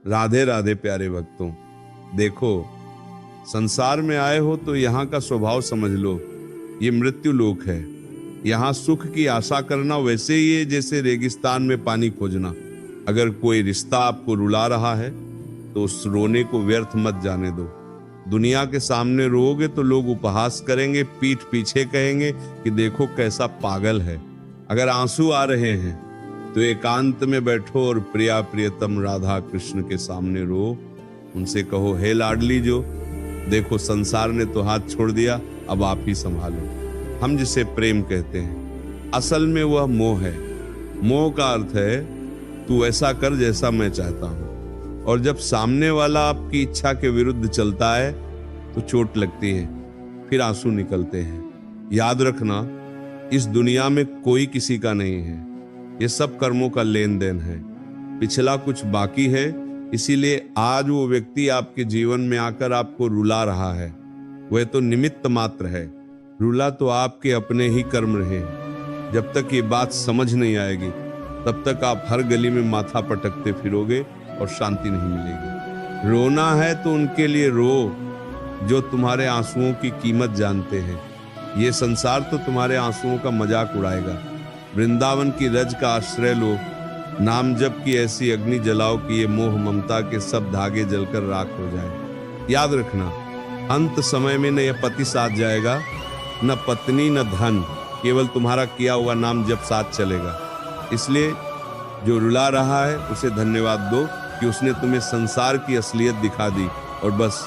राधे राधे प्यारे भक्तों, देखो संसार में आए हो तो यहाँ का स्वभाव समझ लो। ये मृत्यु लोक है। यहाँ सुख की आशा करना वैसे ही है जैसे रेगिस्तान में पानी खोजना। अगर कोई रिश्ता आपको रुला रहा है तो उस रोने को व्यर्थ मत जाने दो। दुनिया के सामने रोओगे तो लोग उपहास करेंगे, पीठ पीछे कहेंगे कि देखो कैसा पागल है। अगर आंसू आ रहे हैं तो एकांत में बैठो और प्रिया प्रियतम राधा कृष्ण के सामने रो। उनसे कहो, हे लाडली जो, देखो संसार ने तो हाथ छोड़ दिया, अब आप ही संभालो। हम जिसे प्रेम कहते हैं असल में वह मोह है। मोह का अर्थ है तू ऐसा कर जैसा मैं चाहता हूं। और जब सामने वाला आपकी इच्छा के विरुद्ध चलता है तो चोट लगती है, फिर आंसू निकलते हैं। याद रखना, इस दुनिया में कोई किसी का नहीं है। ये सब कर्मों का लेन देन है। पिछला कुछ बाकी है, इसीलिए आज वो व्यक्ति आपके जीवन में आकर आपको रुला रहा है। वह तो निमित्त मात्र है। रुला तो आपके अपने ही कर्म रहे। जब तक ये बात समझ नहीं आएगी तब तक आप हर गली में माथा पटकते फिरोगे और शांति नहीं मिलेगी। रोना है तो उनके लिए रो जो तुम्हारे आंसुओं की कीमत जानते हैं। ये संसार तो तुम्हारे आंसुओं का मजाक उड़ाएगा। वृंदावन की रज का आश्रय लो, नाम जप की ऐसी अग्नि जलाओ कि ये मोह ममता के सब धागे जलकर राख हो जाए। याद रखना, अंत समय में न यह पति साथ जाएगा, न पत्नी, न धन, केवल तुम्हारा किया हुआ नाम जप साथ चलेगा। इसलिए जो रुला रहा है उसे धन्यवाद दो कि उसने तुम्हें संसार की असलियत दिखा दी। और बस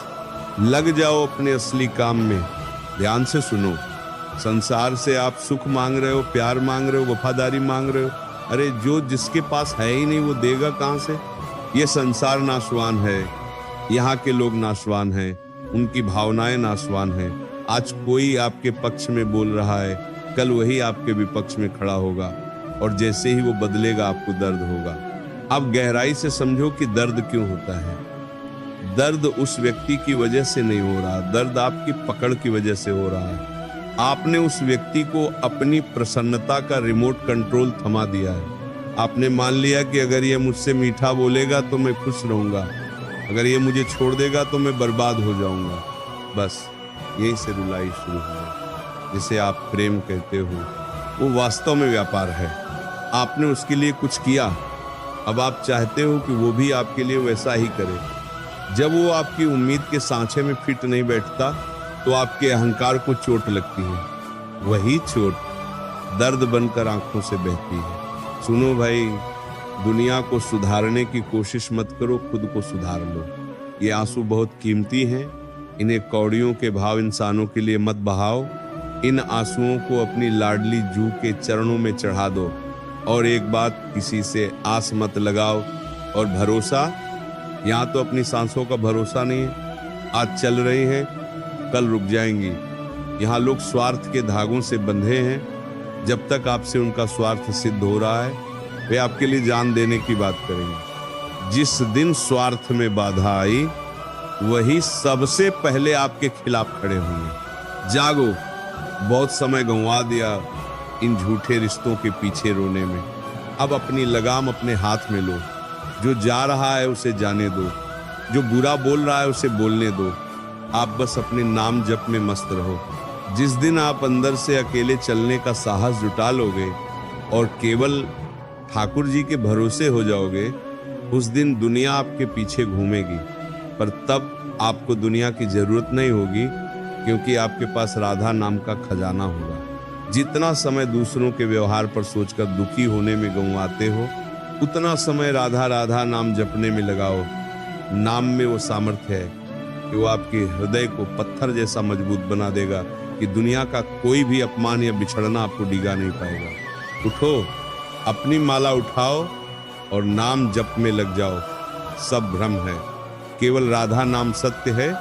लग जाओ अपने असली काम में। ध्यान से सुनो, संसार से आप सुख मांग रहे हो, प्यार मांग रहे हो, वफादारी मांग रहे हो। अरे जो जिसके पास है ही नहीं वो देगा कहां से? ये संसार नाशवान है, यहाँ के लोग नाशवान हैं, उनकी भावनाएं नाशवान हैं। आज कोई आपके पक्ष में बोल रहा है, कल वही आपके विपक्ष में खड़ा होगा और जैसे ही वो बदलेगा आपको दर्द होगा। अब गहराई से समझो कि दर्द क्यों होता है। दर्द उस व्यक्ति की वजह से नहीं हो रहा, दर्द आपकी पकड़ की वजह से हो रहा है। आपने उस व्यक्ति को अपनी प्रसन्नता का रिमोट कंट्रोल थमा दिया है। आपने मान लिया कि अगर ये मुझसे मीठा बोलेगा तो मैं खुश रहूंगा, अगर ये मुझे छोड़ देगा तो मैं बर्बाद हो जाऊंगा। बस यही से रुलाई शुरू है। जिसे आप प्रेम कहते हो वो वास्तव में व्यापार है। आपने उसके लिए कुछ किया, अब आप चाहते हो कि वो भी आपके लिए वैसा ही करे। जब वो आपकी उम्मीद के सांचे में फिट नहीं बैठता तो आपके अहंकार को चोट लगती है। वही चोट दर्द बनकर आंखों से बहती है। सुनो भाई, दुनिया को सुधारने की कोशिश मत करो, खुद को सुधार लो। ये आंसू बहुत कीमती हैं, इन्हें कौड़ियों के भाव इंसानों के लिए मत बहाओ। इन आंसुओं को अपनी लाडली जू के चरणों में चढ़ा दो। और एक बात, किसी से आस मत लगाओ। और भरोसा, यहाँ तो अपनी सांसों का भरोसा नहीं है। आज चल रही हैं, कल रुक जाएंगी। यहाँ लोग स्वार्थ के धागों से बंधे हैं। जब तक आपसे उनका स्वार्थ सिद्ध हो रहा है वे आपके लिए जान देने की बात करेंगे। जिस दिन स्वार्थ में बाधा आई वही सबसे पहले आपके खिलाफ खड़े होंगे। जागो, बहुत समय गंवा दिया इन झूठे रिश्तों के पीछे रोने में। अब अपनी लगाम अपने हाथ में लो। जो जा रहा है उसे जाने दो, जो बुरा बोल रहा है उसे बोलने दो। आप बस अपने नाम जप में मस्त रहो। जिस दिन आप अंदर से अकेले चलने का साहस जुटा लोगे और केवल ठाकुर जी के भरोसे हो जाओगे, उस दिन दुनिया आपके पीछे घूमेगी। पर तब आपको दुनिया की जरूरत नहीं होगी, क्योंकि आपके पास राधा नाम का खजाना होगा। जितना समय दूसरों के व्यवहार पर सोचकर दुखी होने में गंवाते हो, उतना समय राधा राधा नाम जपने में लगाओ। नाम में वो सामर्थ्य है कि वो आपके हृदय को पत्थर जैसा मजबूत बना देगा कि दुनिया का कोई भी अपमान या बिछड़ना आपको डिगा नहीं पाएगा। उठो, अपनी माला उठाओ और नाम जप में लग जाओ। सब भ्रम है, केवल राधा नाम सत्य है।